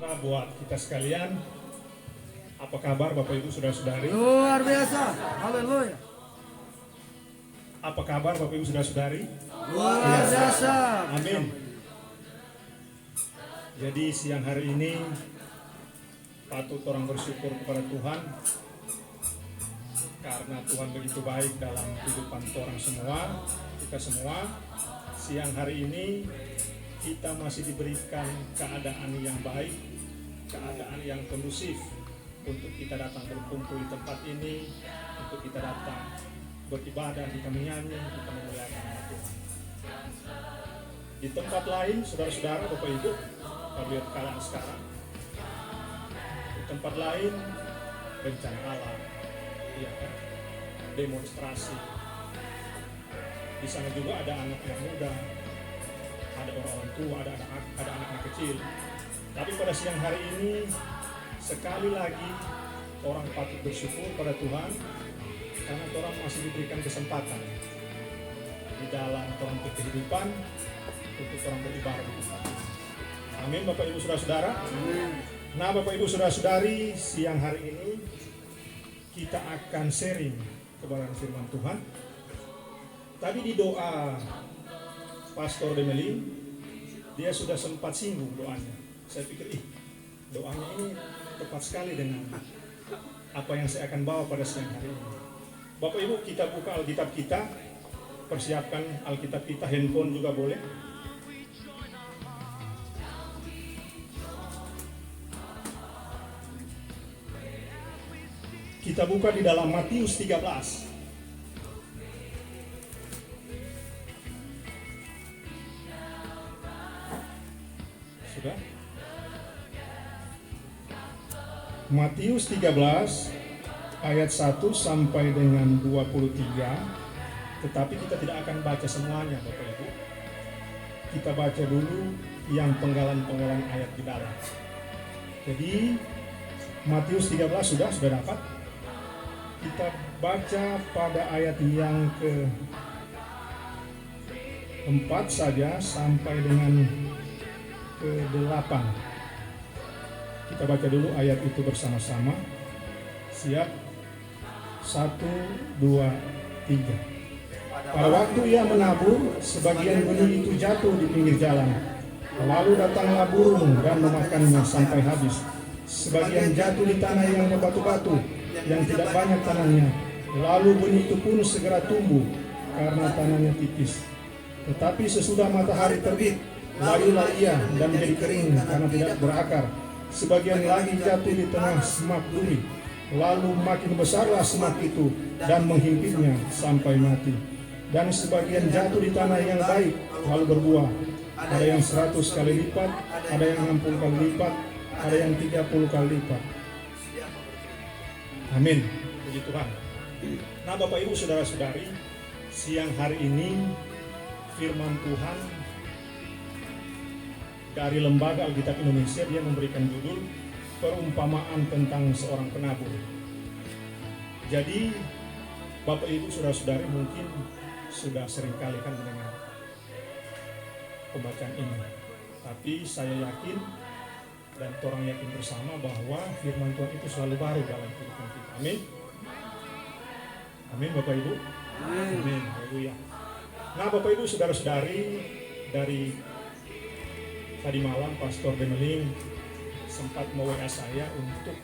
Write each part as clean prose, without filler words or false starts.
Nah, buat kita sekalian, apa kabar Bapak Ibu Saudara-saudari? Luar biasa. Haleluya. Apa kabar Bapak Ibu Saudara-saudari? Luar biasa. Amin. Jadi siang hari ini patut orang bersyukur kepada Tuhan karena Tuhan begitu baik dalam kehidupan orang semua, kita semua. Siang hari ini kita masih diberikan keadaan yang baik, keadaan yang kondusif untuk kita datang berkumpul di tempat ini, untuk kita datang beribadah, kita menyanyi, kita memuliakan nama Tuhan. Di tempat lain, saudara-saudara, Bapak Ibu, kalau lihat keadaan sekarang, di tempat lain bencana alam, ya kan? Demonstrasi. Di sana juga ada anak yang muda, ada orang tua, ada anak-anak kecil. Tapi pada siang hari ini sekali lagi orang patut bersyukur pada Tuhan karena orang masih diberikan kesempatan di dalam orang kehidupan untuk orang beribadah di tempat ini. Amin, Bapak Ibu Saudara-saudara. Nah, Bapak Ibu Saudara-saudari, siang hari ini kita akan sharing kebenaran firman Tuhan. Tadi di doa Pastor Demeli, dia sudah sempat singgung doanya. Saya pikir, doanya ini tepat sekali dengan apa yang saya akan bawa pada siang hari ini. Bapak Ibu, kita buka Alkitab kita, persiapkan Alkitab kita, handphone juga boleh. Kita buka di dalam Matius 13. Sudah? Matius 13 ayat 1 sampai dengan 23. Tetapi kita tidak akan baca semuanya, Bapak Ibu. Kita baca dulu yang penggalan-penggalan ayat di dalam. Jadi Matius 13 sudah dapat. Kita baca pada ayat yang ke-4 saja sampai dengan ke-8. Kita baca dulu ayat itu bersama-sama. Siap? 1, 2, 3. Pada waktu ia menabur, sebagian benih itu jatuh di pinggir jalan. Lalu datanglah burung dan memakannya sampai habis. Sebagian jatuh di tanah yang berbatu-batu, yang tidak banyak tanahnya. Lalu benih itu pun segera tumbuh, karena tanahnya tipis. Tetapi sesudah matahari terbit, layulah ia dan menjadi kering karena tidak berakar. Sebagian lagi jatuh di tengah semak duri. Lalu makin besarlah semak itu dan menghimpitnya sampai mati. Dan sebagian jatuh di tanah yang baik, lalu berbuah. Ada yang 100 kali lipat, ada yang 60 kali lipat, ada yang 30 kali lipat. Amin. Puji Tuhan. Nah, Bapak Ibu Saudara-saudari, siang hari ini firman Tuhan dari Lembaga Alkitab Indonesia, dia memberikan judul perumpamaan tentang seorang penabur. Jadi Bapak Ibu Saudara-saudari mungkin sudah sering kali kan mendengar pembacaan ini. Tapi saya yakin dan orang yakin bersama bahwa firman Tuhan itu selalu baru dalam kehidupan kita. Amin. Amin Bapak Ibu. Amin. Haleluya. Nah, Bapak Ibu Saudara-saudari, dari tadi malam Pastor Demeling sempat me-WA saya untuk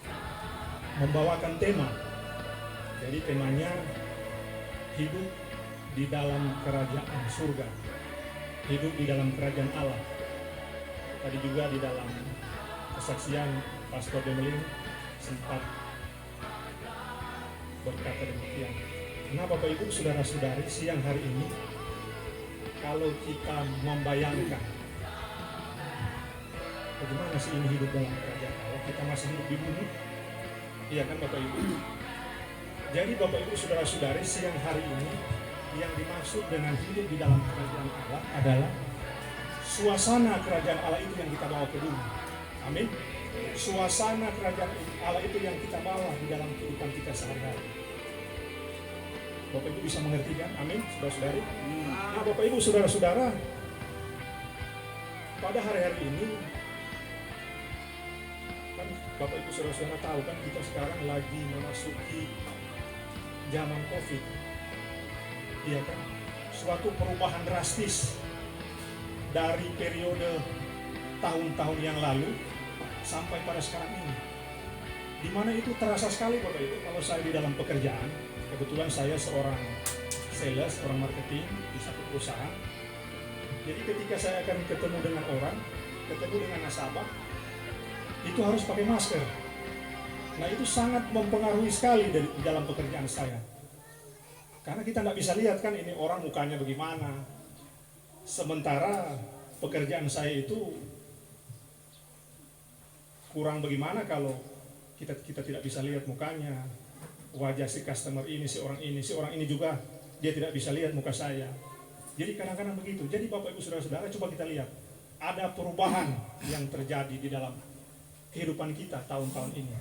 membawakan tema. Jadi temanya hidup di dalam kerajaan surga, hidup di dalam kerajaan Allah. Tadi juga di dalam kesaksian Pastor Demeling sempat berkata demikian. Nah, Bapak Ibu Saudara-saudari, siang hari ini kalau kita membayangkan bagaimana sih ini hidup dalam kerajaan Allah, kita masih hidup di bumi, iya kan Bapak Ibu? Jadi Bapak Ibu Saudara-saudari, siang hari ini yang dimaksud dengan hidup di dalam kerajaan Allah adalah suasana kerajaan Allah itu yang kita bawa ke bumi. Amin. Suasana kerajaan Allah itu yang kita bawa di dalam kehidupan kita sehari-hari. Bapak Ibu bisa mengerti kan? Amin, saudara-saudari. Nah, Bapak Ibu saudara-saudara, pada hari-hari ini Bapak Ibu Saudara-saudara tahu kan kita sekarang lagi memasuki zaman COVID. Iya kan? Suatu perubahan drastis dari periode tahun-tahun yang lalu sampai pada sekarang ini. Di mana itu terasa sekali Bapak Ibu kalau saya di dalam pekerjaan. Kebetulan saya seorang sales, orang marketing di satu perusahaan. Jadi ketika saya akan ketemu dengan orang, ketemu dengan nasabah, itu harus pakai masker. Nah itu sangat mempengaruhi sekali di dalam pekerjaan saya. Karena kita nggak bisa lihat kan ini orang mukanya bagaimana. Sementara pekerjaan saya itu kurang bagaimana kalau kita tidak bisa lihat mukanya, wajah si customer ini, si orang ini juga dia tidak bisa lihat muka saya. Jadi kadang-kadang begitu. Jadi Bapak Ibu Saudara-saudara coba kita lihat ada perubahan yang terjadi di dalam kehidupan kita tahun-tahun ini.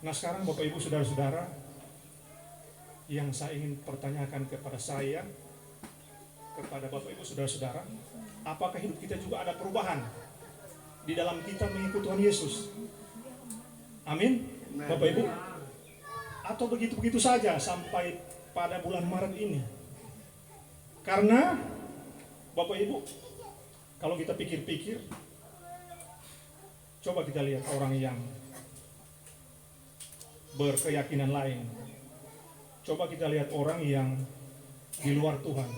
Nah sekarang Bapak Ibu Saudara-saudara, yang saya ingin pertanyakan kepada saya, kepada Bapak Ibu Saudara-saudara, apakah hidup kita juga ada perubahan di dalam kita mengikuti Tuhan Yesus? Amin, Bapak Ibu. Atau begitu-begitu saja sampai pada bulan Maret ini. Karena Bapak Ibu, kalau kita pikir-pikir, coba kita lihat orang yang berkeyakinan lain. Coba kita lihat orang yang di luar Tuhan.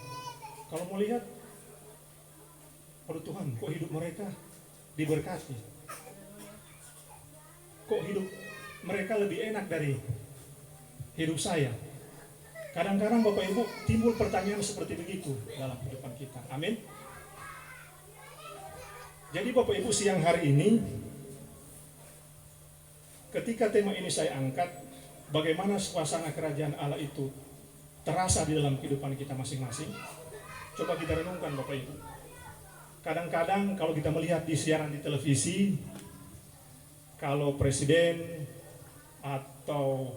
Kalau mau lihat, aduh Tuhan, kok hidup mereka diberkati? Kok hidup mereka lebih enak dari hidup saya? Kadang-kadang Bapak Ibu timbul pertanyaan seperti begitu dalam kehidupan kita. Amin. Jadi Bapak Ibu siang hari ini, ketika tema ini saya angkat, bagaimana suasana kerajaan Allah itu terasa di dalam kehidupan kita masing-masing. Coba kita renungkan Bapak Ibu. Kadang-kadang kalau kita melihat di siaran di televisi, kalau presiden atau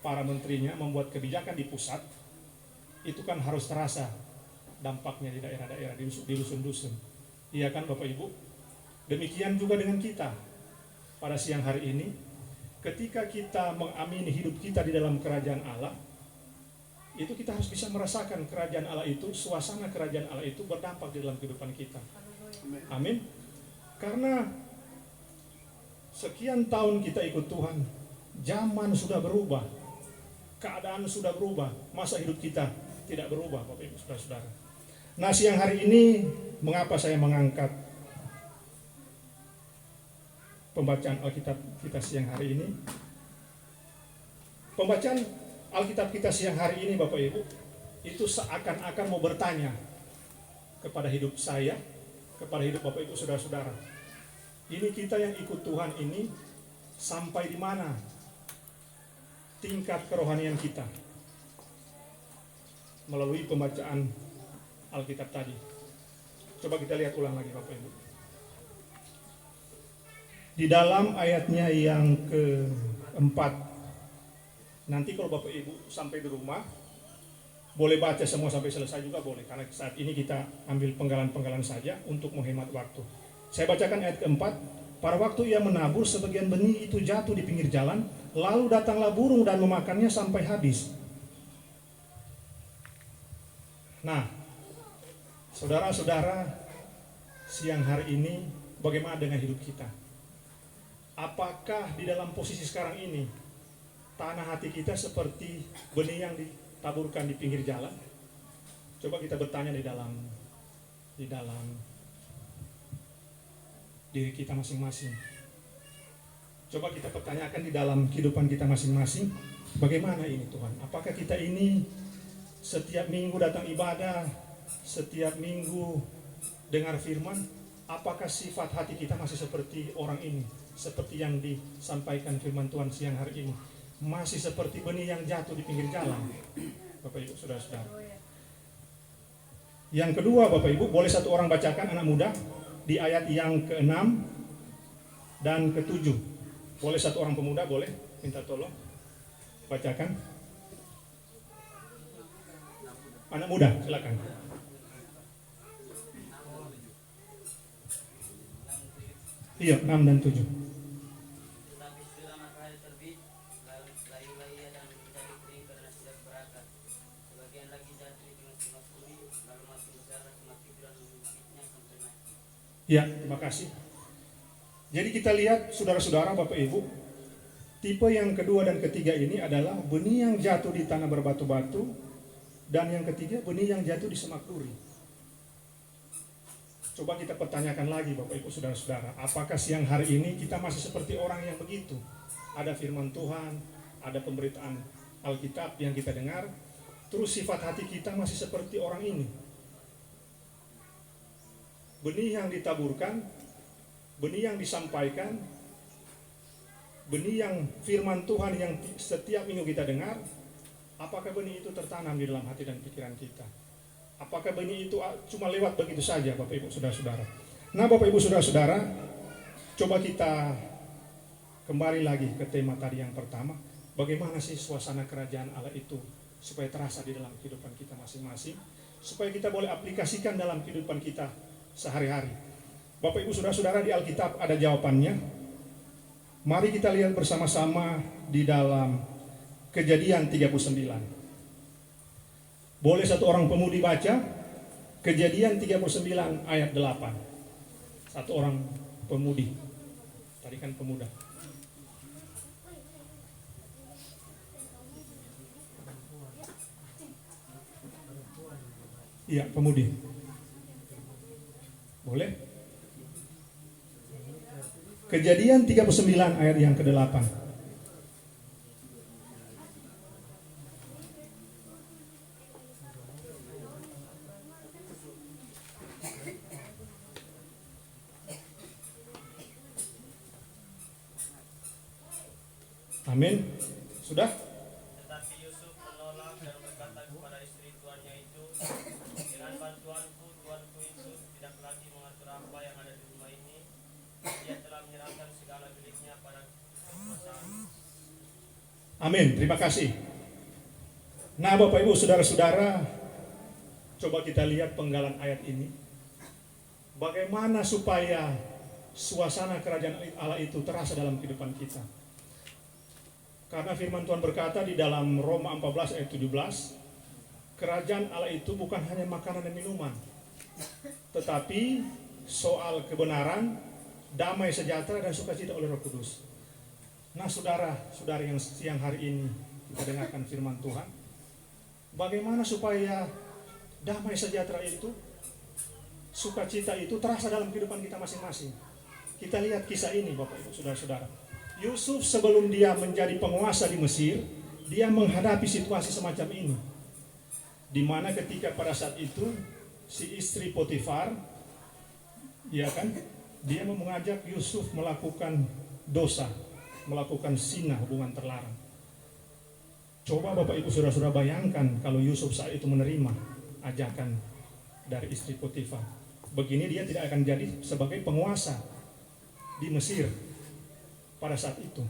para menterinya membuat kebijakan di pusat, itu kan harus terasa dampaknya di daerah-daerah, di dusun-dusun. Iya kan Bapak Ibu? Demikian juga dengan kita pada siang hari ini, ketika kita mengamini hidup kita di dalam kerajaan Allah, itu kita harus bisa merasakan kerajaan Allah itu, suasana kerajaan Allah itu berdampak di dalam kehidupan kita. Amin. Karena sekian tahun kita ikut Tuhan, zaman sudah berubah, keadaan sudah berubah, masa hidup kita tidak berubah Bapak Ibu Saudara-saudara. Nah siang hari ini mengapa saya mengangkat pembacaan Alkitab kita siang hari ini? Pembacaan Alkitab kita siang hari ini Bapak Ibu, itu seakan-akan mau bertanya kepada hidup saya, kepada hidup Bapak Ibu Saudara-saudara. Ini kita yang ikut Tuhan ini sampai di mana tingkat kerohanian kita melalui pembacaan Alkitab tadi. Coba kita lihat ulang lagi Bapak Ibu. Di dalam ayatnya yang keempat, nanti kalau Bapak Ibu sampai di rumah boleh baca semua sampai selesai juga boleh, karena saat ini kita ambil penggalan-penggalan saja untuk menghemat waktu. Saya bacakan ayat keempat. Pada waktu ia menabur, sebagian benih itu jatuh di pinggir jalan, lalu datanglah burung dan memakannya sampai habis. Nah, saudara-saudara, siang hari ini bagaimana dengan hidup kita? Apakah di dalam posisi sekarang ini tanah hati kita seperti benih yang ditaburkan di pinggir jalan? Coba kita bertanya di dalam diri kita masing-masing. Coba kita pertanyakan di dalam kehidupan kita masing-masing, bagaimana ini Tuhan? Apakah kita ini setiap minggu datang ibadah, setiap minggu dengar firman, apakah sifat hati kita masih seperti orang ini, seperti yang disampaikan firman Tuhan siang hari ini, masih seperti benih yang jatuh di pinggir jalan, Bapak Ibu Saudara-saudara. Yang kedua Bapak Ibu, boleh satu orang bacakan, anak muda, di ayat yang ke-6 dan ke-7. Boleh satu orang pemuda, boleh minta tolong bacakan. Anak muda, silakan. Iya, 6 dan 7. terima kasih. Jadi kita lihat saudara-saudara, Bapak Ibu, tipe yang kedua dan ketiga ini adalah benih yang jatuh di tanah berbatu-batu, dan yang ketiga benih yang jatuh di semak duri. Coba kita pertanyakan lagi Bapak Ibu saudara-saudara, apakah siang hari ini kita masih seperti orang yang begitu? Ada firman Tuhan, ada pemberitaan Alkitab yang kita dengar, terus sifat hati kita masih seperti orang ini. Benih yang ditaburkan, benih yang disampaikan, benih yang firman Tuhan yang setiap minggu kita dengar, apakah benih itu tertanam di dalam hati dan pikiran kita? Apakah benih itu cuma lewat begitu saja Bapak Ibu saudara-saudara? Nah Bapak Ibu saudara-saudara, coba kita kembali lagi ke tema tadi yang pertama. Bagaimana sih suasana kerajaan Allah itu supaya terasa di dalam kehidupan kita masing-masing, supaya kita boleh aplikasikan dalam kehidupan kita sehari-hari. Bapak Ibu saudara-saudara, di Alkitab ada jawabannya. Mari kita lihat bersama-sama di dalam Kejadian 39. Boleh satu orang pemudi baca Kejadian 39 ayat 8. Satu orang pemudi. Tadi kan pemuda. Iya, pemudi. Boleh? Kejadian 39 ayat yang ke-8. Amin. Sudah? Tetapi Yusuf menolak dan berkata kepada istri tuannya itu, dengan bantuanku, tuanku itu tidak lagi mengatur apa yang ada di rumah ini. Dia telah menyerahkan segala miliknya pada kekuasaan. Amin. Terima kasih. Nah, Bapak Ibu saudara-saudara, coba kita lihat penggalan ayat ini. Bagaimana supaya suasana kerajaan Allah itu terasa dalam kehidupan kita? Karena firman Tuhan berkata di dalam Roma 14 ayat 17, kerajaan Allah itu bukan hanya makanan dan minuman, tetapi soal kebenaran, damai sejahtera dan sukacita oleh Roh Kudus. Nah saudara-saudari yang siang hari ini kita dengarkan firman Tuhan, bagaimana supaya damai sejahtera itu, sukacita itu terasa dalam kehidupan kita masing-masing. Kita lihat kisah ini Bapak Ibu saudara-saudara. Yusuf sebelum dia menjadi penguasa di Mesir, dia menghadapi situasi semacam ini. Di mana ketika pada saat itu si istri Potifar, ya kan, dia mengajak Yusuf melakukan dosa, melakukan zina, hubungan terlarang. Coba Bapak Ibu saudara-saudara bayangkan kalau Yusuf saat itu menerima ajakan dari istri Potifar. Begini dia tidak akan jadi sebagai penguasa di Mesir pada saat itu.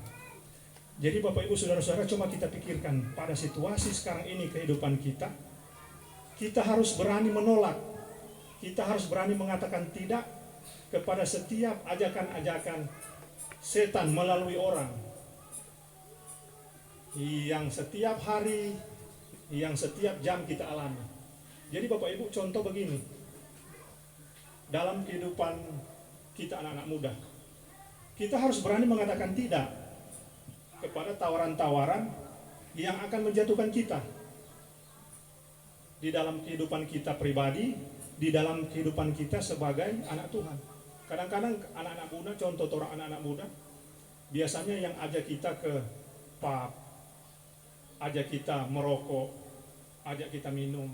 Jadi Bapak Ibu saudara-saudara, coba kita pikirkan pada situasi sekarang ini kehidupan kita, kita harus berani menolak, kita harus berani mengatakan tidak kepada setiap ajakan-ajakan setan melalui orang yang setiap hari, yang setiap jam kita alami. Jadi Bapak Ibu, contoh begini, dalam kehidupan kita anak-anak muda, kita harus berani mengatakan tidak kepada tawaran-tawaran yang akan menjatuhkan kita di dalam kehidupan kita pribadi, di dalam kehidupan kita sebagai anak Tuhan. Kadang-kadang anak-anak muda, contoh orang anak-anak muda, biasanya yang ajak kita ke pub, ajak kita merokok, ajak kita minum,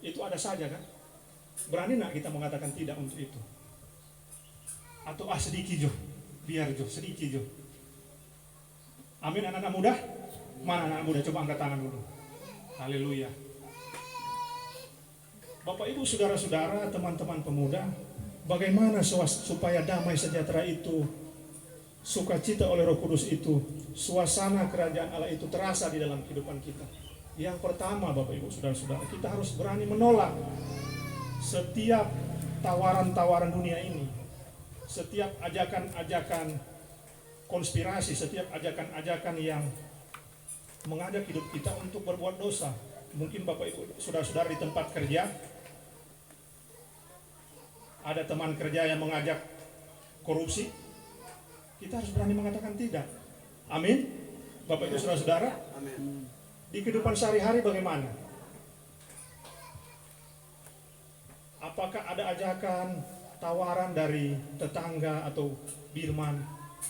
itu ada saja kan? Berani nak kita mengatakan tidak untuk itu? Atau sedikit jo, biar jo, sedikit jo. Amin anak-anak muda. Mana anak muda? Coba angkat tangan dulu. Haleluya. Bapak Ibu saudara-saudara, teman-teman pemuda, bagaimana supaya damai sejahtera itu, sukacita oleh Roh Kudus itu, suasana kerajaan Allah itu terasa di dalam kehidupan kita? Yang pertama Bapak Ibu saudara-saudara, kita harus berani menolak setiap tawaran-tawaran dunia ini. Setiap ajakan-ajakan konspirasi, setiap ajakan-ajakan yang mengajak hidup kita untuk berbuat dosa. Mungkin Bapak Ibu saudara-saudara di tempat kerja, Ada teman kerja yang mengajak korupsi, kita harus berani mengatakan tidak. Amin. Bapak Ibu Saudara-saudara, di kehidupan sehari-hari bagaimana? Apakah ada ajakan, tawaran dari tetangga atau birman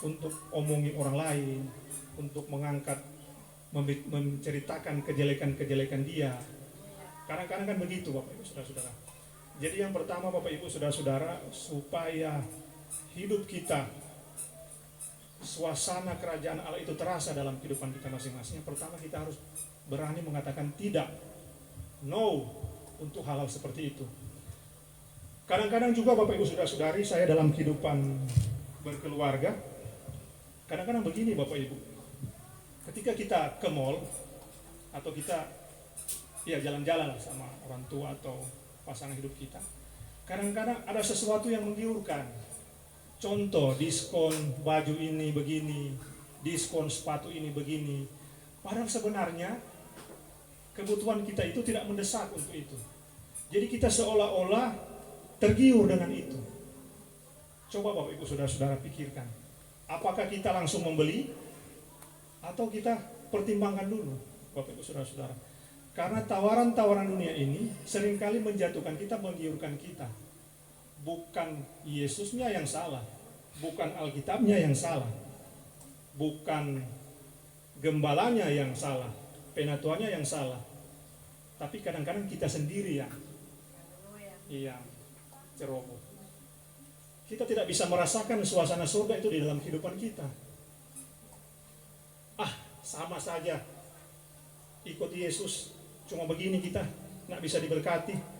untuk omongi orang lain, untuk mengangkat, menceritakan kejelekan-kejelekan dia? Kadang-kadang kan begitu Bapak Ibu Saudara-saudara. Jadi yang pertama Bapak Ibu Saudara-saudara, supaya hidup kita, suasana kerajaan Allah itu terasa dalam kehidupan kita masing-masing, yang pertama kita harus berani mengatakan tidak, no, untuk hal-hal seperti itu. Kadang-kadang juga Bapak Ibu Saudara-saudari, saya dalam kehidupan berkeluarga, kadang-kadang begini Bapak Ibu, ketika kita ke mall atau kita jalan-jalan sama orang tua atau pasangan hidup kita, kadang-kadang ada sesuatu yang menggiurkan. Contoh, diskon baju ini begini, diskon sepatu ini begini. Padahal sebenarnya kebutuhan kita itu tidak mendesak untuk itu. Jadi kita seolah-olah tergiur dengan itu. Coba Bapak Ibu Saudara-saudara pikirkan, apakah kita langsung membeli atau kita pertimbangkan dulu Bapak Ibu Saudara-saudara. Karena tawaran-tawaran dunia ini seringkali menjatuhkan kita, menggiurkan kita. Bukan Yesusnya yang salah, bukan Alkitabnya yang salah, bukan gembalanya yang salah, penatuannya yang salah, tapi kadang-kadang kita sendiri yang ceroboh. Kita tidak bisa merasakan suasana surga itu di dalam kehidupan kita. Sama saja ikut Yesus, cuma begini kita, nggak bisa diberkati.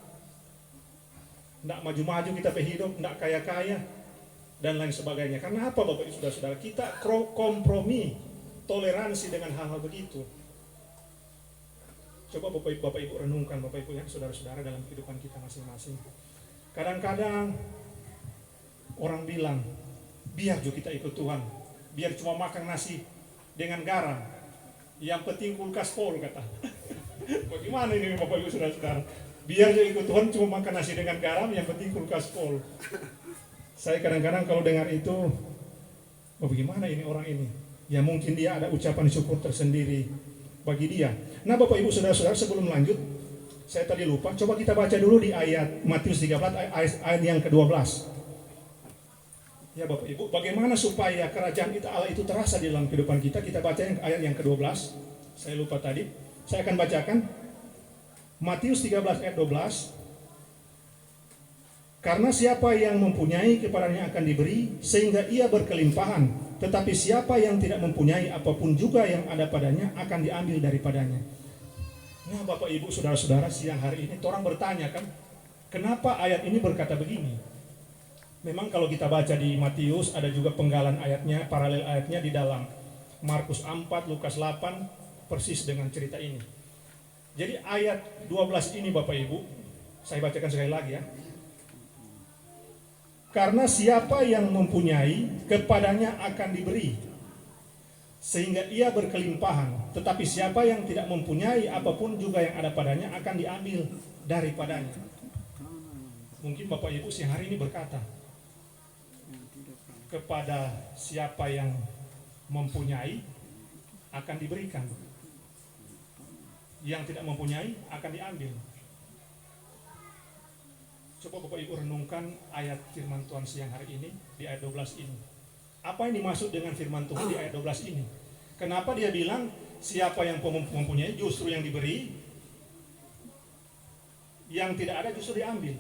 Tidak maju-maju kita hidup, tidak kaya-kaya, dan lain sebagainya. Karena apa Bapak Ibu Saudara-saudara? Kita kompromi, toleransi dengan hal-hal begitu. Coba Bapak Ibu renungkan, Bapak Ibu ya, saudara-saudara, dalam kehidupan kita masing-masing. Kadang-kadang orang bilang, biar juga kita ikut Tuhan, biar cuma makan nasi dengan garam, yang penting kulkas full, kata. Bagaimana ini Bapak Ibu Saudara-saudara? Biar dia ikut Tuhan cuma makan nasi dengan garam, yang penting kulkas full. Saya kadang-kadang kalau dengar itu, bagaimana ini orang ini? Ya mungkin dia ada ucapan syukur tersendiri bagi dia. Nah Bapak Ibu Saudara-saudara, sebelum lanjut, saya tadi lupa, coba kita baca dulu di ayat Matius 13, ayat yang ke-12. Ya Bapak Ibu, bagaimana supaya kerajaan Allah itu terasa di dalam kehidupan kita? Kita baca ayat yang ke-12. Saya lupa tadi. Saya akan bacakan Matius 13 ayat 12. Karena siapa yang mempunyai kepadanya akan diberi sehingga ia berkelimpahan, tetapi siapa yang tidak mempunyai apapun juga yang ada padanya akan diambil daripadanya. Nah Bapak Ibu Saudara-saudara, siang hari ini orang bertanya kan, kenapa ayat ini berkata begini? Memang kalau kita baca di Matius ada juga penggalan ayatnya, paralel ayatnya di dalam Markus 4, Lukas 8, persis dengan cerita ini. Jadi ayat 12 ini Bapak Ibu, saya bacakan sekali lagi ya. Karena siapa yang mempunyai, kepadanya akan diberi, sehingga ia berkelimpahan. Tetapi siapa yang tidak mempunyai, apapun juga yang ada padanya akan diambil daripadanya. Mungkin Bapak Ibu siang hari ini berkata, kepada siapa yang mempunyai akan diberikan, yang tidak mempunyai akan diambil. Coba Bapak Ibu renungkan ayat firman Tuhan siang hari ini di ayat 12 ini. Apa yang dimaksud dengan firman Tuhan di ayat 12 ini? Kenapa dia bilang siapa yang mempunyai justru yang diberi, yang tidak ada justru diambil?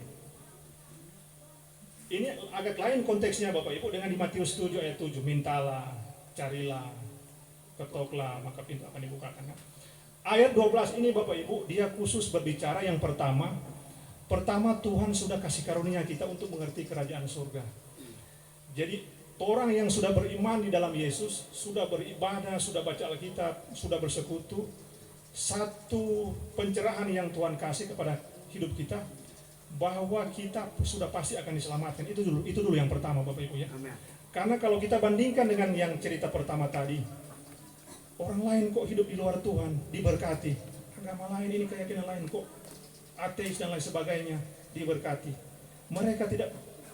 Ini agak lain konteksnya Bapak Ibu dengan di Matius 7 ayat 7. Mintalah, carilah, ketoklah, maka pintu akan dibukakan. Ayat 12 ini Bapak Ibu, dia khusus berbicara yang pertama Tuhan sudah kasih karunia kita untuk mengerti kerajaan surga. Jadi orang yang sudah beriman di dalam Yesus, sudah beribadah, sudah baca Alkitab, sudah bersekutu, satu pencerahan yang Tuhan kasih kepada hidup kita, bahwa kita sudah pasti akan diselamatkan. Itu dulu yang pertama Bapak Ibu ya. Karena kalau kita bandingkan dengan yang cerita pertama tadi, orang lain kok hidup di luar Tuhan, diberkati. Agama lain ini, keyakinan lain kok, ateis dan lain sebagainya, diberkati. Mereka tidak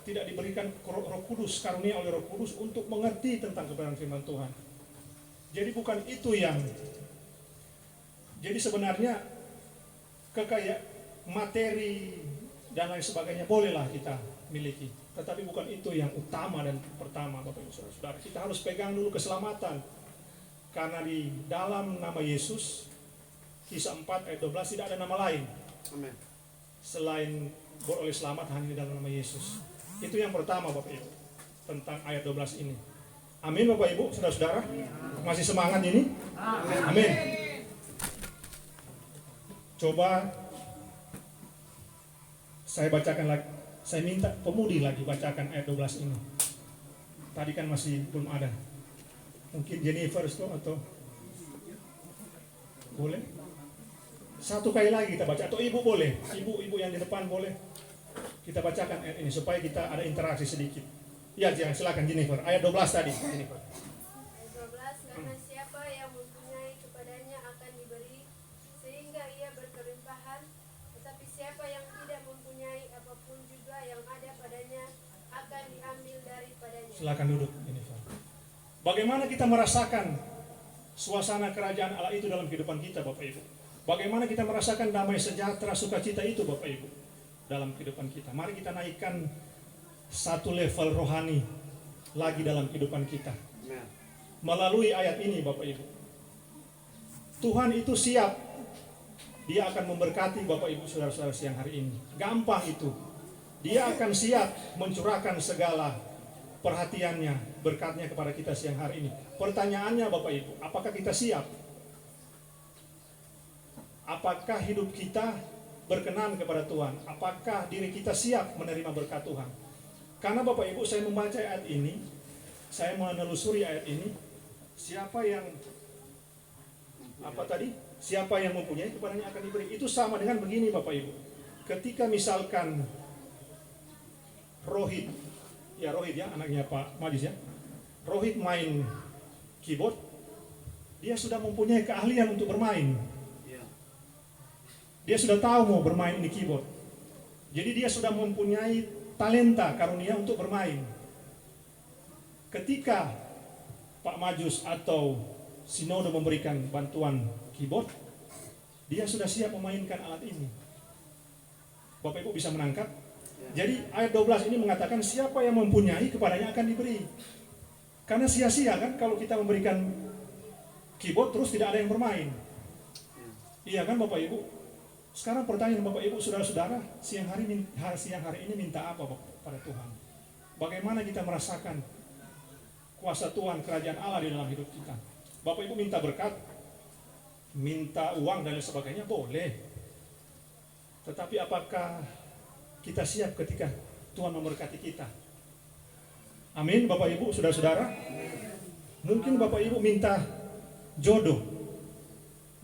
tidak diberikan Roh Kudus, karunia oleh Roh Kudus untuk mengerti tentang kebenaran firman Tuhan. Jadi bukan itu yang, jadi sebenarnya kekayaan materi dan lain sebagainya bolehlah kita miliki, tetapi bukan itu yang utama dan pertama, Bapak Ibu Saudara. Kita harus pegang dulu keselamatan, karena di dalam nama Yesus, Kisah 4 ayat 12, tidak ada nama lain Amin. selain beroleh selamat hanya di dalam nama Yesus. Itu yang pertama, Bapak Ibu, tentang ayat 12 ini. Amin, Bapak Ibu, saudara-saudara. Masih semangat ini? Amin. Coba saya bacakan lagi. Saya minta pemudi lagi bacakan ayat 12 ini. Tadi kan masih belum ada. Mungkin Jennifer atau boleh? Satu kali lagi kita baca, atau ibu boleh? Ibu yang di depan boleh? Kita bacakan ayat ini supaya kita ada interaksi sedikit. Ya, silakan Jennifer. Ayat 12 tadi, Jennifer. Ayat 12, karena siapa yang mempunyai kepadanya akan diberi, sehingga ia berkelimpahan. Tetapi siapa yang tidak mempunyai, apapun juga yang ada padanya akan diambil daripadanya. Silakan duduk, Jennifer. Bagaimana kita merasakan suasana kerajaan Allah itu dalam kehidupan kita, Bapak Ibu? Bagaimana kita merasakan damai sejahtera, sukacita itu, Bapak Ibu, dalam kehidupan kita? Mari kita naikkan satu level rohani lagi dalam kehidupan kita melalui ayat ini, Bapak Ibu. Tuhan itu siap, Dia akan memberkati Bapak Ibu saudara-saudara siang hari ini. Gampang itu. Dia akan siap mencurahkan segala perhatiannya, berkatnya kepada kita siang hari ini. Pertanyaannya, Bapak Ibu, apakah kita siap? Apakah hidup kita berkenan kepada Tuhan? Apakah diri kita siap menerima berkat Tuhan? Karena Bapak Ibu, saya membaca ayat ini, saya menelusuri ayat ini, siapa yang siapa yang mempunyai kepadanya akan diberi. Itu sama dengan begini, Bapak Ibu. Ketika misalkan Rohit ya anaknya Pak Majis ya, Rohit main keyboard, dia sudah mempunyai keahlian untuk bermain. Dia sudah tahu mau bermain ini keyboard. Jadi dia sudah mempunyai talenta, karunia untuk bermain. Ketika Pak Majus atau Sinode memberikan bantuan keyboard, dia sudah siap memainkan alat ini. Bapak Ibu bisa menangkap? Jadi ayat 12 ini mengatakan siapa yang mempunyai kepadanya akan diberi. Karena sia-sia kan kalau kita memberikan keyboard terus tidak ada yang bermain. Iya kan Bapak Ibu? Sekarang pertanyaan Bapak Ibu saudara-saudara, siang hari ini minta apa pada Tuhan? Bagaimana kita merasakan kuasa Tuhan, kerajaan Allah di dalam hidup kita? Bapak Ibu minta berkat, minta uang dan lain sebagainya boleh. Tetapi apakah kita siap ketika Tuhan memberkati kita? Amin Bapak Ibu saudara-saudara. Mungkin Bapak Ibu minta jodoh.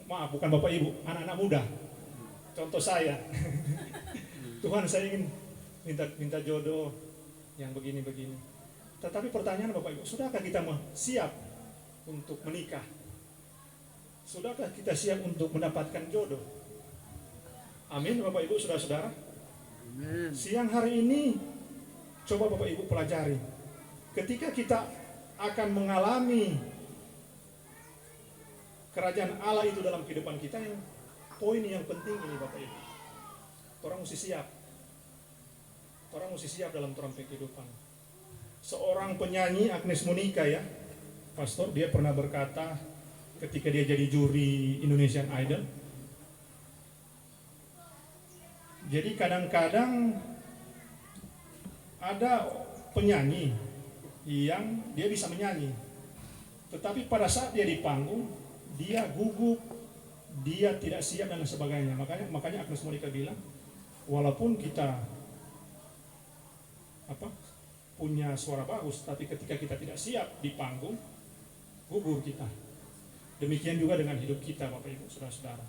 Maaf, bukan Bapak Ibu, anak-anak muda. Contoh saya, Tuhan saya ingin minta jodoh yang begini-begini. Tetapi pertanyaan Bapak Ibu, sudahkah kita siap untuk menikah? Sudahkah kita siap untuk mendapatkan jodoh? Amin Bapak Ibu saudara-saudara. Siang hari ini, coba Bapak Ibu pelajari. Ketika kita akan mengalami kerajaan Allah itu dalam kehidupan kita, yang poin yang penting ini Bapak Ibu, orang mesti siap. Orang mesti siap dalam trompet kehidupan. Seorang penyanyi Agnes Monica ya, pastor, dia pernah berkata ketika dia jadi juri Indonesian Idol. Jadi kadang-kadang ada penyanyi yang dia bisa menyanyi, tetapi pada saat dia di panggung, dia gugup, dia tidak siap dan sebagainya. Makanya Agnes Monica bilang, walaupun kita punya suara bagus, tapi ketika kita tidak siap di panggung, gugur kita. Demikian juga dengan hidup kita, Bapak Ibu saudara-saudara.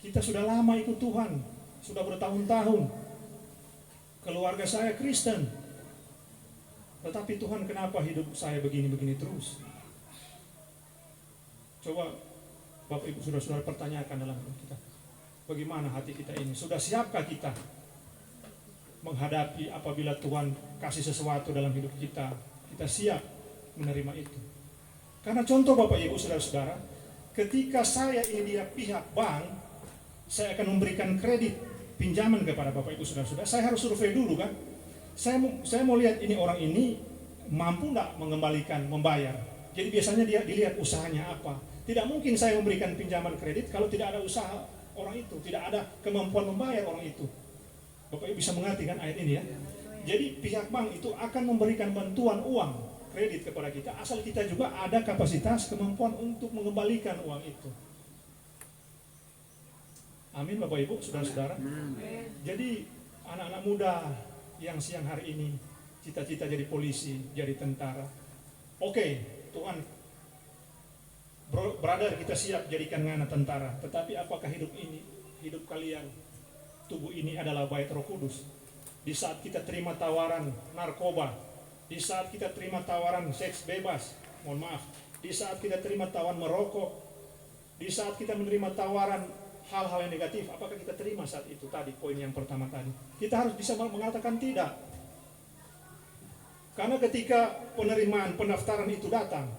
Kita sudah lama ikut Tuhan, sudah bertahun-tahun. Keluarga saya Kristen, tetapi Tuhan kenapa hidup saya begini-begini terus? Coba Bapak Ibu saudara-saudara pertanyakan dalam hidup kita, bagaimana hati kita ini? Sudah siapkah kita menghadapi apabila Tuhan kasih sesuatu dalam hidup kita, kita siap menerima itu. Karena contoh Bapak Ibu Saudara-saudara, ketika saya ini dia pihak bank, saya akan memberikan kredit pinjaman kepada Bapak Ibu Saudara-saudara, saya harus survei dulu kan. Saya mau lihat ini orang ini mampu nggak mengembalikan, membayar. Jadi biasanya dia dilihat usahanya apa. Tidak mungkin saya memberikan pinjaman kredit kalau tidak ada usaha orang itu, tidak ada kemampuan membayar orang itu. Bapak Ibu bisa mengerti kan ayat ini ya. Jadi pihak bank itu akan memberikan bantuan uang kredit kepada kita, asal kita juga ada kapasitas, kemampuan untuk mengembalikan uang itu. Amin Bapak Ibu, saudara-saudara. Jadi anak-anak muda yang siang hari ini cita-cita jadi polisi, jadi tentara. Oke, Tuhan, brother, kita siap jadikan ngana tentara. Tetapi apakah hidup kalian, tubuh ini adalah bait Roh Kudus? Di saat kita terima tawaran narkoba, di saat kita terima tawaran seks bebas, mohon maaf, di saat kita terima tawaran merokok, di saat kita menerima tawaran hal-hal yang negatif, apakah kita terima saat itu? Tadi poin yang pertama tadi, kita harus bisa mengatakan tidak. Karena ketika penerimaan pendaftaran itu datang,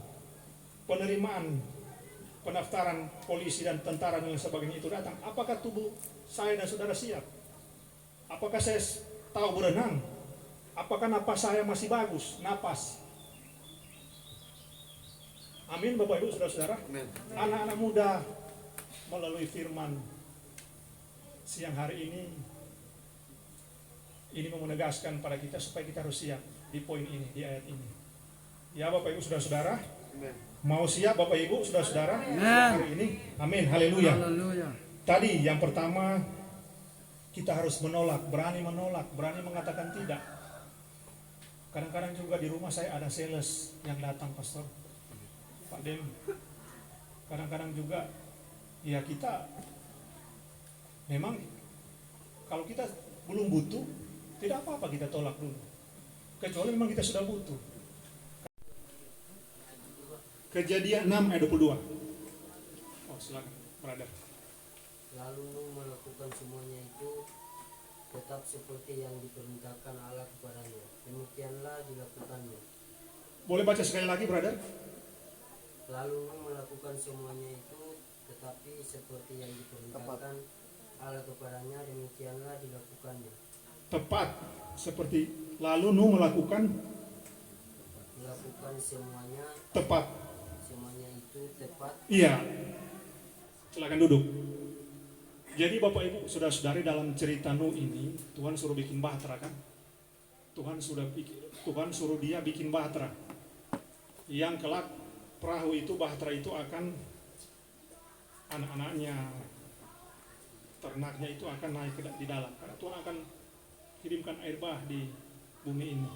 penerimaan pendaftaran polisi dan tentara dan sebagainya itu datang, apakah tubuh saya dan saudara siap? Apakah saya tahu berenang? Apakah napas saya masih bagus? Napas. Amin Bapak Ibu saudara-saudara. Anak-anak muda melalui firman siang hari ini mau menegaskan pada kita supaya kita harus siap di poin ini, di ayat ini. Ya Bapak Ibu saudara-saudara, mau siap Bapak Ibu saudara-saudara hari ini? Amin, haleluya. Tadi yang pertama, kita harus menolak, berani mengatakan tidak. Kadang-kadang juga di rumah saya ada sales yang datang, Pastor, Pak Dem. Kadang-kadang juga ya kita memang kalau kita belum butuh, tidak apa-apa kita tolak dulu, kecuali memang kita sudah butuh. Kejadian 6 ayat 22. Oh silakan, brother. Lalu melakukan semuanya itu tetap seperti yang diperintahkan Allah kepadanya. Demikianlah dilakukannya. Boleh baca sekali lagi, brother? Lalu melakukan semuanya itu tetapi seperti yang diperintahkan Allah kepadanya, demikianlah dilakukannya. Tepat seperti lalu melakukan semuanya tepat. Semuanya itu tepat. Iya. Silakan duduk. Jadi Bapak Ibu saudara-saudari, dalam cerita Nuh ini Tuhan suruh bikin bahtera kan? Tuhan suruh dia bikin bahtera. Yang kelak perahu itu, bahtera itu akan anak-anaknya, ternaknya itu akan naik di dalam. Karena Tuhan akan kirimkan air bah di bumi ini.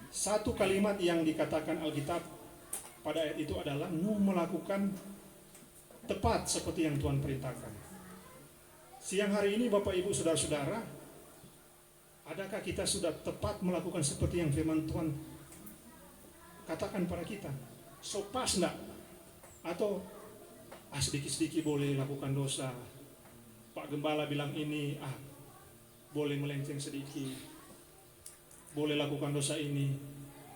Satu kalimat yang dikatakan Alkitab pada ayat itu adalah Nuh melakukan tepat seperti yang Tuhan perintahkan. Siang hari ini Bapak Ibu saudara-saudara, adakah kita sudah tepat melakukan seperti yang firman Tuhan katakan pada kita? So pas enggak? Atau sedikit-sedikit boleh lakukan dosa? Pak Gembala bilang ini, boleh melenceng sedikit, boleh lakukan dosa ini.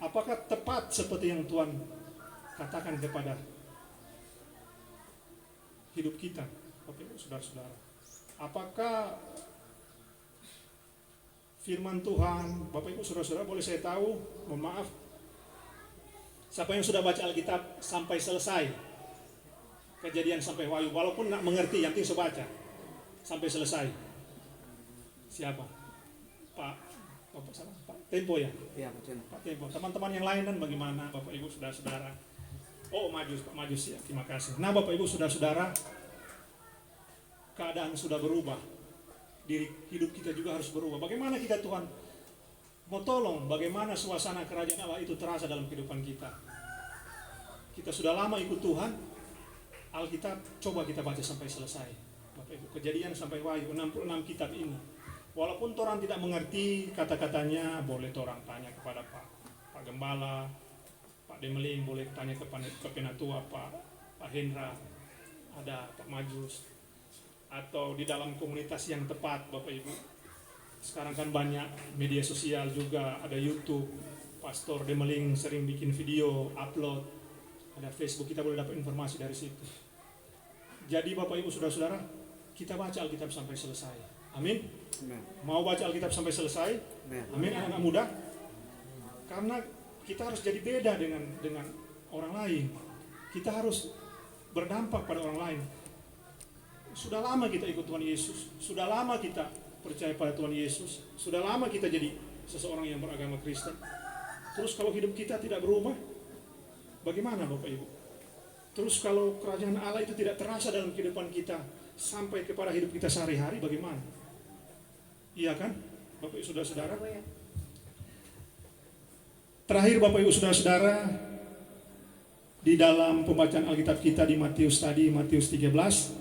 Apakah tepat seperti yang Tuhan katakan kepada hidup kita, Bapak Ibu saudara-saudara? Apakah firman Tuhan, Bapak Ibu saudara-saudara, boleh saya tahu, mohon maaf, siapa yang sudah baca Alkitab sampai selesai, Kejadian sampai Wahyu, walaupun nggak mengerti, yang penting saya baca sampai selesai? Siapa? Pak Tempo ya? Iya, betul. Pak Tempo. Teman-teman yang lain dan bagaimana Bapak Ibu saudara-saudara? Oh, Majus, Pak Majus ya, terima kasih. Nah Bapak Ibu saudara-saudara, keadaan sudah berubah, diri hidup kita juga harus berubah. Bagaimana kita Tuhan mau tolong, bagaimana suasana kerajaan Allah itu terasa dalam kehidupan kita? Kita sudah lama ikut Tuhan, Alkitab coba kita baca sampai selesai, Bapak Ibu. Kejadian sampai Wahyu, 66 kitab ini. Walaupun orang tidak mengerti kata-katanya, boleh orang tanya kepada Pak Gembala, Pak Demeling, boleh tanya ke Penatua, Pak Hendra, ada Pak Majus, atau di dalam komunitas yang tepat Bapak Ibu. Sekarang kan banyak media sosial juga, ada YouTube. Pastor Demeling sering bikin video, upload. Ada Facebook, kita boleh dapat informasi dari situ. Jadi Bapak Ibu Saudara-saudara, kita baca Alkitab sampai selesai. Amin. Mau baca Alkitab sampai selesai? Amin, anak-anak muda. Karena kita harus jadi beda dengan orang lain. Kita harus berdampak pada orang lain. Sudah lama kita ikut Tuhan Yesus, sudah lama kita percaya pada Tuhan Yesus, sudah lama kita jadi seseorang yang beragama Kristen. Terus kalau hidup kita tidak berubah, bagaimana Bapak Ibu? Terus kalau kerajaan Allah itu tidak terasa dalam kehidupan kita sampai kepada hidup kita sehari-hari, bagaimana? Iya kan, Bapak Ibu Saudara-saudara? Terakhir Bapak Ibu Saudara-saudara, di dalam pembacaan Alkitab kita di Matius tadi, Matius 13,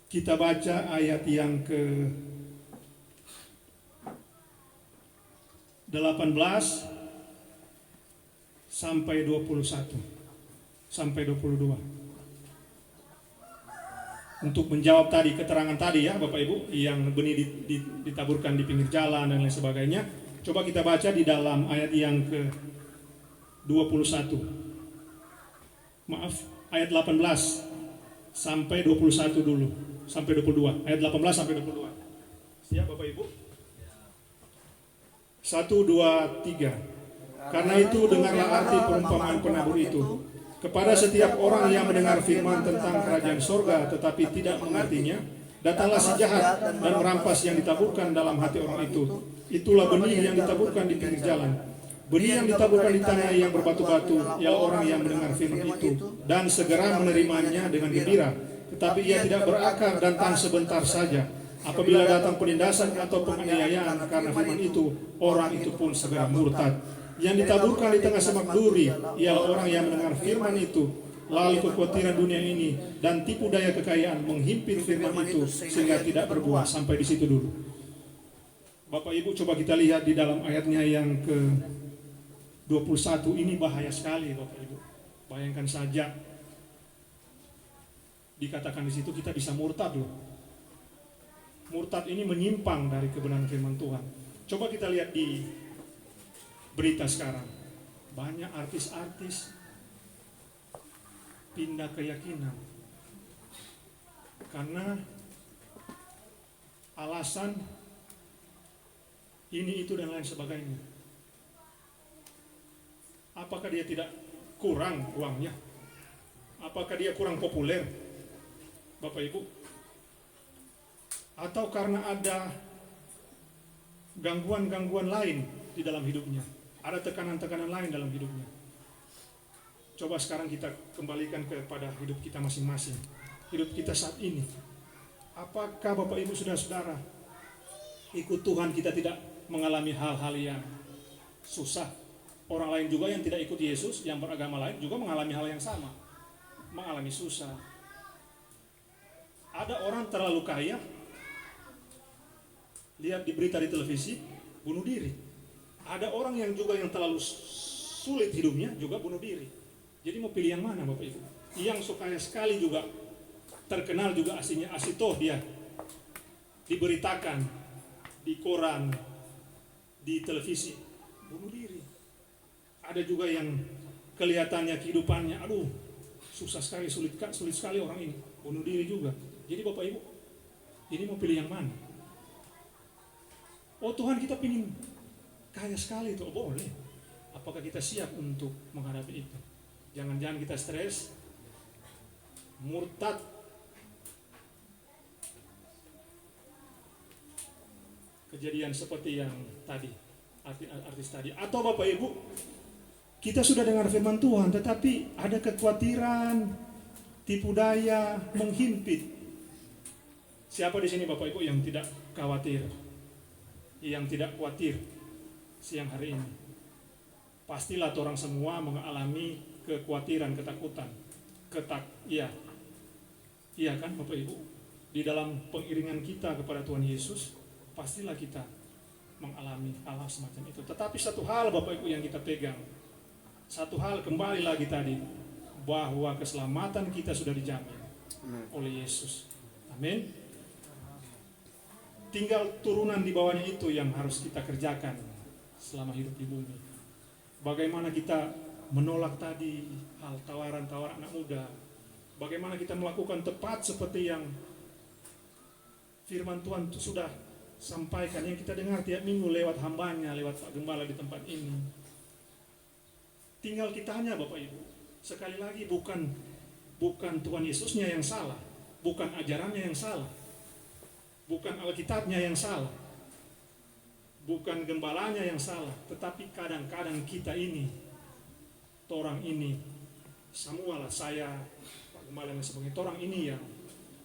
kita baca ayat yang ke 18 sampai 21 sampai 22. Untuk menjawab tadi keterangan tadi ya Bapak Ibu, yang benih ditaburkan di pinggir jalan dan lain sebagainya. Coba kita baca di dalam ayat yang ke 21. Maaf, ayat 18 sampai 21 dulu. Sampai 22. Ayat 18 sampai 22. Siap Bapak Ibu? 1, 2, 3. Karena itu dengarlah arti perumpamaan penabur itu. Kepada setiap orang yang mendengar firman tentang kerajaan sorga tetapi tidak mengertinya, datanglah si jahat dan merampas yang ditaburkan dalam hati orang itu. Itulah benih yang ditaburkan di pinggir jalan. Benih yang ditaburkan di tanah yang berbatu-batu ialah orang yang mendengar firman itu dan segera menerimanya dengan gembira, tetapi ia tidak berakar dan tahan sebentar saja. Apabila datang penindasan atau penganiayaan karena firman itu, orang itu pun segera murtad. Yang ditaburkan di tengah semak duri ialah orang yang mendengar firman itu, lalu kekhawatiran dunia ini dan tipu daya kekayaan menghimpit firman itu sehingga tidak berbuah. Sampai di situ dulu. Bapak Ibu, coba kita lihat di dalam ayatnya yang ke 21. Ini bahaya sekali Bapak Ibu. Bayangkan saja, dikatakan di situ kita bisa murtad loh. Murtad ini menyimpang dari kebenaran firman Tuhan. Coba kita lihat di berita sekarang. Banyak artis-artis pindah keyakinan karena alasan ini, itu, dan lain sebagainya. Apakah dia tidak kurang uangnya? Apakah dia kurang populer, Bapak Ibu? Atau karena ada gangguan-gangguan lain di dalam hidupnya, ada tekanan-tekanan lain dalam hidupnya? Coba sekarang kita kembalikan kepada hidup kita masing-masing, hidup kita saat ini. Apakah Bapak Ibu Saudara-saudara ikut Tuhan kita tidak mengalami hal-hal yang susah? Orang lain juga yang tidak ikut Yesus, yang beragama lain juga mengalami hal yang sama, mengalami susah. Ada orang terlalu kaya, lihat di berita di televisi, bunuh diri. Ada orang yang juga yang terlalu sulit hidupnya juga bunuh diri. Jadi mau pilih yang mana Bapak Ibu? Yang sukanya sekali juga terkenal juga aslinya asitoh, dia diberitakan di koran, di televisi, bunuh diri. Ada juga yang kelihatannya kehidupannya, aduh susah sekali, sulit sekali orang ini, bunuh diri juga. Jadi Bapak Ibu, ini mau pilih yang mana? Oh Tuhan, kita pingin kaya sekali itu, oh boleh. Apakah kita siap untuk menghadapi itu? Jangan-jangan kita stres, murtad, kejadian seperti yang tadi, artis tadi. Atau Bapak Ibu, kita sudah dengar firman Tuhan, tetapi ada kekhawatiran, tipu daya, menghimpit. Siapa di sini Bapak Ibu yang tidak khawatir, yang tidak khawatir siang hari ini? Pastilah orang semua mengalami kekhawatiran, ketakutan. Iya kan Bapak Ibu? Di dalam pengiringan kita kepada Tuhan Yesus, pastilah kita mengalami hal semacam itu. Tetapi satu hal Bapak Ibu yang kita pegang, satu hal kembali lagi tadi, bahwa keselamatan kita sudah dijamin oleh Yesus. Amin. Tinggal turunan di bawahnya itu yang harus kita kerjakan selama hidup di bumi. Bagaimana kita menolak tadi hal tawaran-tawaran anak muda. Bagaimana kita melakukan tepat seperti yang firman Tuhan sudah sampaikan, yang kita dengar tiap minggu lewat hambanya, lewat Pak Gembala di tempat ini. Tinggal kita hanya Bapak Ibu. Sekali lagi bukan Tuhan Yesusnya yang salah, bukan ajarannya yang salah, bukan Alkitabnya yang salah, bukan gembalanya yang salah, tetapi kadang-kadang kita ini, orang ini, Samuel, saya, Pak Gembala dan sebagainya, orang ini yang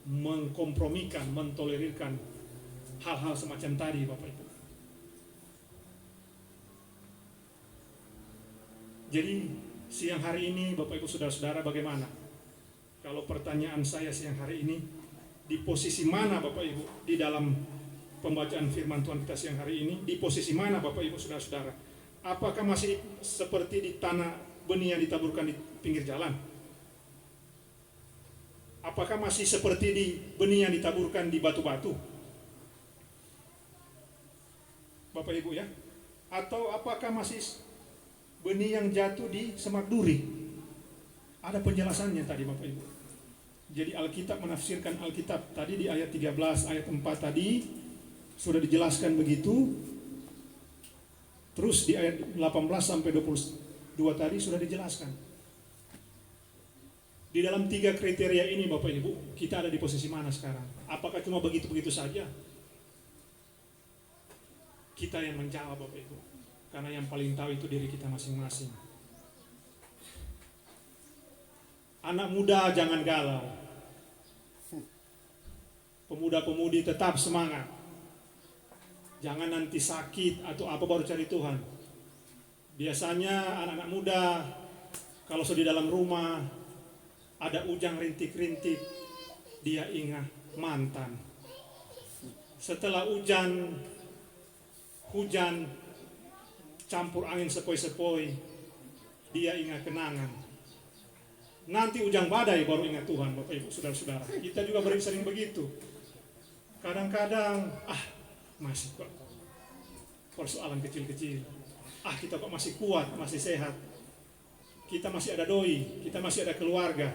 mengkompromikan, mentolerirkan hal-hal semacam tadi Bapak Ibu. Jadi siang hari ini Bapak Ibu Saudara-saudara, bagaimana? Kalau pertanyaan saya siang hari ini, di posisi mana Bapak Ibu di dalam pembacaan firman Tuhan kita siang hari ini? Di posisi mana Bapak Ibu Saudara-saudara? Apakah masih seperti di tanah benih yang ditaburkan di pinggir jalan? Apakah masih seperti di benih yang ditaburkan di batu-batu? Bapak Ibu ya? Atau apakah masih benih yang jatuh di semak duri? Ada penjelasannya tadi Bapak Ibu. Jadi Alkitab menafsirkan Alkitab tadi di ayat 13, ayat 4 tadi sudah dijelaskan begitu. Terus di ayat 18 sampai 22 tadi sudah dijelaskan. Di dalam 3 kriteria ini Bapak Ibu, kita ada di posisi mana sekarang? Apakah cuma begitu-begitu saja? Kita yang menjawab Bapak Ibu, karena yang paling tahu itu diri kita masing-masing. Anak muda jangan galau. Pemuda-pemudi tetap semangat. Jangan nanti sakit atau apa baru cari Tuhan. Biasanya anak-anak muda kalau sudah di dalam rumah ada ujang rintik-rintik, dia ingat mantan. Setelah hujan campur angin sepoi-sepoi, dia ingat kenangan. Nanti ujang badai baru ingat Tuhan Bapak Ibu Saudara-saudara. Kita juga sering begitu. Kadang-kadang masih kok persoalan kecil-kecil. Kita kok masih kuat, masih sehat. Kita masih ada doi, kita masih ada keluarga.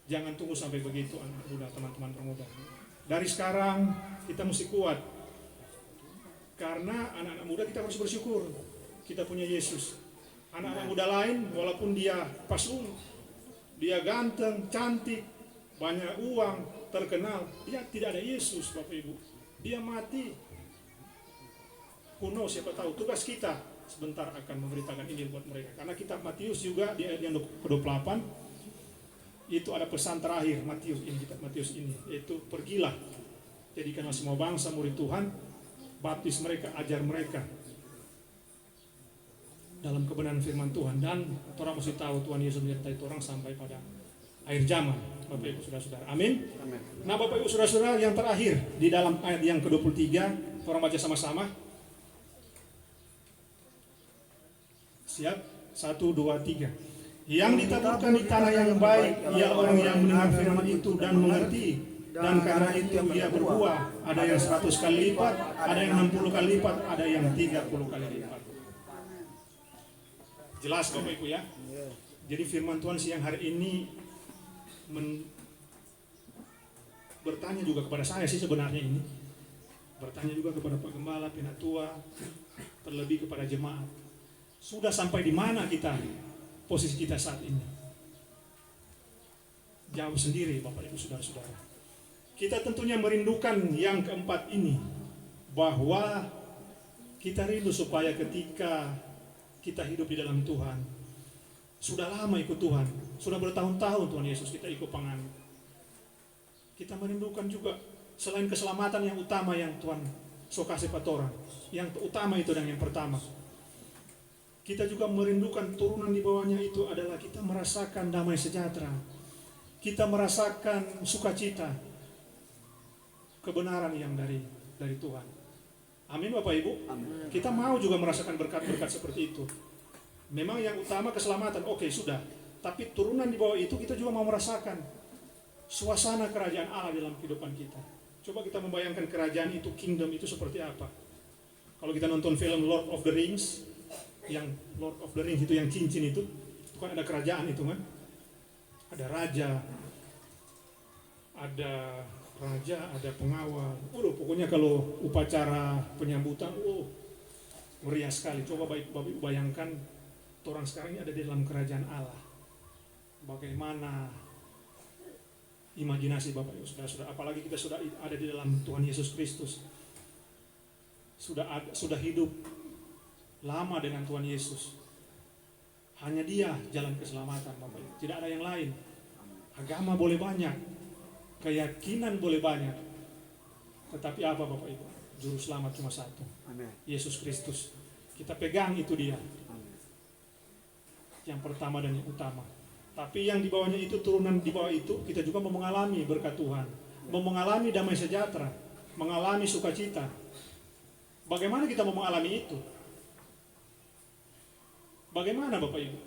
Jangan tunggu sampai begitu anak muda, teman-teman pemuda. Dari sekarang kita mesti kuat. Karena anak-anak muda kita harus bersyukur. Kita punya Yesus. Anak-anak muda lain walaupun dia pasung, dia ganteng, cantik, banyak uang, terkenal, dia tidak ada Yesus Bapak Ibu. Dia mati. Kuno siapa tahu, tugas kita sebentar akan memberitakan Injil buat mereka. Karena kitab Matius juga di ayat yang ke-28 itu ada pesan terakhir Matius ini, kitab Matius ini, yaitu pergilah, jadikanlah semua bangsa murid Tuhan, baptis mereka, ajar mereka dalam kebenaran firman Tuhan, dan orang mesti tahu Tuhan Yesus menyertai orang sampai pada akhir zaman. Bapak Ibu Saudara-saudara, amin. Nah Bapak Ibu Saudara-saudara, yang terakhir di dalam ayat yang ke-23, orang baca sama-sama. Siap? 1, 2, 3. Yang ditaburkan di tanah yang baik, ia orang yang mendengar firman itu dan mengerti, dan karena itu ia berbuah. Ada yang 100 kali lipat, ada yang 60 kali lipat, ada yang 30 kali lipat. Jelas Bapak Ibu ya? Jadi firman Tuhan siang hari ini bertanya juga kepada saya sih sebenarnya ini. Bertanya juga kepada Pak Gembala, Penatua, terlebih kepada jemaat. Sudah sampai di mana kita, posisi kita saat ini? Jauh sendiri Bapak Ibu Saudara-saudara. Kita tentunya merindukan yang keempat ini, bahwa kita rindu supaya ketika kita hidup di dalam Tuhan, sudah lama ikut Tuhan, sudah bertahun-tahun Tuhan Yesus kita ikut penganut. Kita merindukan juga selain keselamatan yang utama yang Tuhan so kasih patora, yang utama itu dan yang pertama, kita juga merindukan turunan di bawahnya itu adalah kita merasakan damai sejahtera, kita merasakan sukacita, kebenaran yang dari Tuhan. Amin Bapak Ibu. Amin. Kita mau juga merasakan berkat-berkat seperti itu. Memang yang utama keselamatan, oke sudah. Tapi turunan di bawah itu kita juga mau merasakan suasana kerajaan Allah dalam kehidupan kita. Coba kita membayangkan kerajaan itu, kingdom itu seperti apa. Kalau kita nonton film Lord of the Rings, yang Lord of the Rings itu yang cincin itu kan ada kerajaan itu kan. Ada raja, ada pengawal. Pokoknya kalau upacara penyambutan, meriah sekali. Coba Bapak bayangkan, orang sekarang ini ada di dalam kerajaan Allah. Bagaimana imajinasi Bapak Ibu Saudara, apalagi kita sudah ada di dalam Tuhan Yesus Kristus. Sudah hidup lama dengan Tuhan Yesus. Hanya Dia jalan keselamatan Bapak Ibu. Tidak ada yang lain. Agama boleh banyak, keyakinan boleh banyak, tetapi apa Bapak Ibu? Juru selamat cuma satu. Amin. Yesus Kristus. Kita pegang itu Dia. Amin. Yang pertama dan yang utama. Tapi yang di bawahnya itu, turunan di bawah itu, kita juga mau mengalami berkat Tuhan, mau mengalami damai sejahtera, mengalami sukacita. Bagaimana kita mau mengalami itu? Bagaimana Bapak Ibu?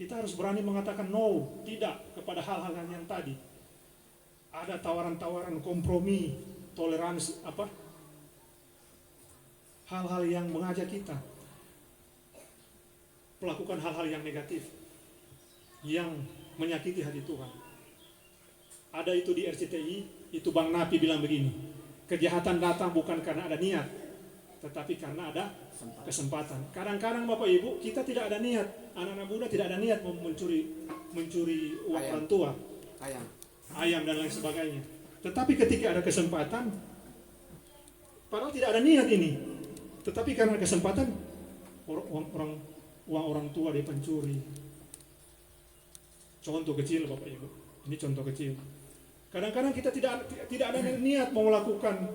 Kita harus berani mengatakan no, tidak kepada hal-hal yang tadi. Ada tawaran-tawaran kompromi, toleransi, hal-hal yang mengajak kita melakukan hal-hal yang negatif, yang menyakiti hati Tuhan. Ada itu di RCTI, itu Bang Napi bilang begini, kejahatan datang bukan karena ada niat, tetapi karena ada kesempatan. Kadang-kadang Bapak Ibu, kita tidak ada niat, anak-anak muda tidak ada niat mencuri uang orang tua, ayam dan lain sebagainya. Tetapi ketika ada kesempatan, padahal tidak ada niat ini, tetapi karena kesempatan, uang orang tua dia pencuri. Contoh kecil Bapak Ibu, ini contoh kecil. Kadang-kadang kita tidak ada niat mau melakukan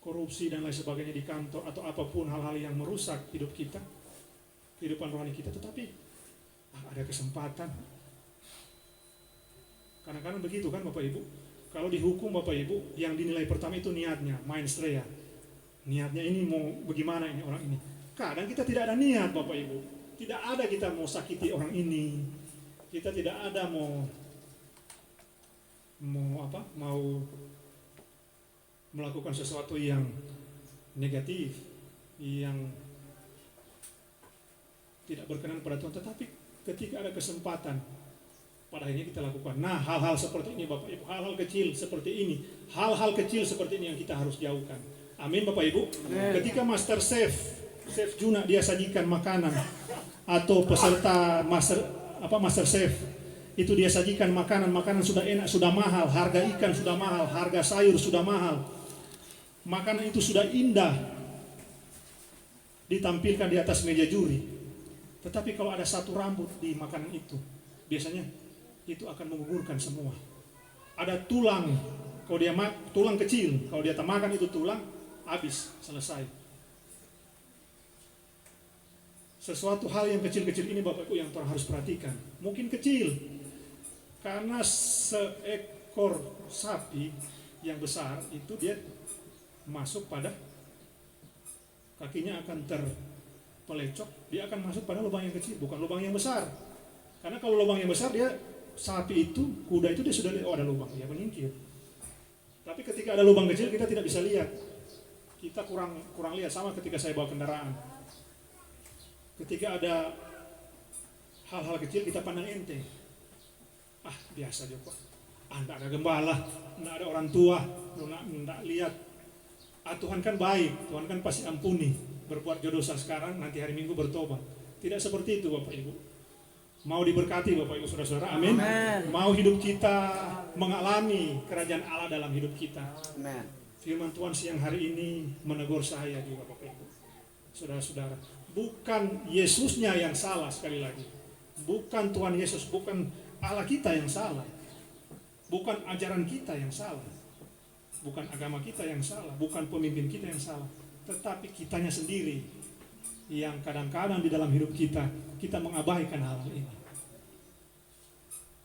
korupsi dan lain sebagainya di kantor atau apapun hal-hal yang merusak hidup kita, kehidupan rohani kita, tetapi ada kesempatan. Kadang-kadang begitu kan Bapak Ibu. Kalau dihukum Bapak Ibu, yang dinilai pertama itu niatnya, mens rea. Niatnya ini mau bagaimana ini orang ini. Kadang kita tidak ada niat Bapak Ibu. Tidak ada kita mau sakiti orang ini. Kita tidak ada mau melakukan sesuatu yang negatif, yang tidak berkenan pada Tuhan. Tetapi ketika ada kesempatan, pada akhirnya kita lakukan. Nah, hal-hal seperti ini Bapak Ibu, hal-hal kecil seperti ini, hal-hal kecil seperti ini yang kita harus jauhkan. Amin Bapak Ibu. Ketika Master Chef Juna dia sajikan makanan, atau peserta Master Chef itu dia sajikan makanan sudah enak, sudah mahal, harga ikan sudah mahal, harga sayur sudah mahal, makanan itu sudah indah ditampilkan di atas meja juri. Tetapi kalau ada satu rambut di makanan itu, biasanya itu akan menggugurkan semua. Ada tulang, kalau dia tulang kecil, kalau dia makan itu tulang, habis, selesai. Sesuatu hal yang kecil-kecil ini Bapak Ibu yang Tuhan harus perhatikan. Mungkin kecil, karena seekor sapi yang besar itu dia masuk pada kakinya akan terpelecok, dia akan masuk pada lubang yang kecil, bukan lubang yang besar. Karena kalau lubang yang besar, sapi itu, kuda itu dia sudah lihat, ada lubang, dia menyingkir. Tapi ketika ada lubang kecil kita tidak bisa lihat, kita kurang lihat. Sama ketika saya bawa kendaraan, ketika ada hal-hal kecil kita pandang enteng. Biasa aja Pak. Tidak ada gembala, tidak ada orang tua, tidak lihat. Tuhan kan baik, Tuhan kan pasti ampuni. Berbuat dosa sekarang, nanti hari Minggu bertobat. Tidak seperti itu Bapak Ibu. Mau diberkati Bapak Ibu Saudara-saudara, amin. Mau hidup kita mengalami kerajaan Allah dalam hidup kita. Amen. Firman Tuhan siang hari ini menegur saya juga Bapak Ibu Saudara-saudara. Bukan Yesusnya yang salah, sekali lagi. Bukan Tuhan Yesus, bukan Allah kita yang salah. Bukan ajaran kita yang salah. Bukan agama kita yang salah, bukan pemimpin kita yang salah. Tetapi kitanya sendiri yang kadang-kadang di dalam hidup kita mengabaikan hal ini.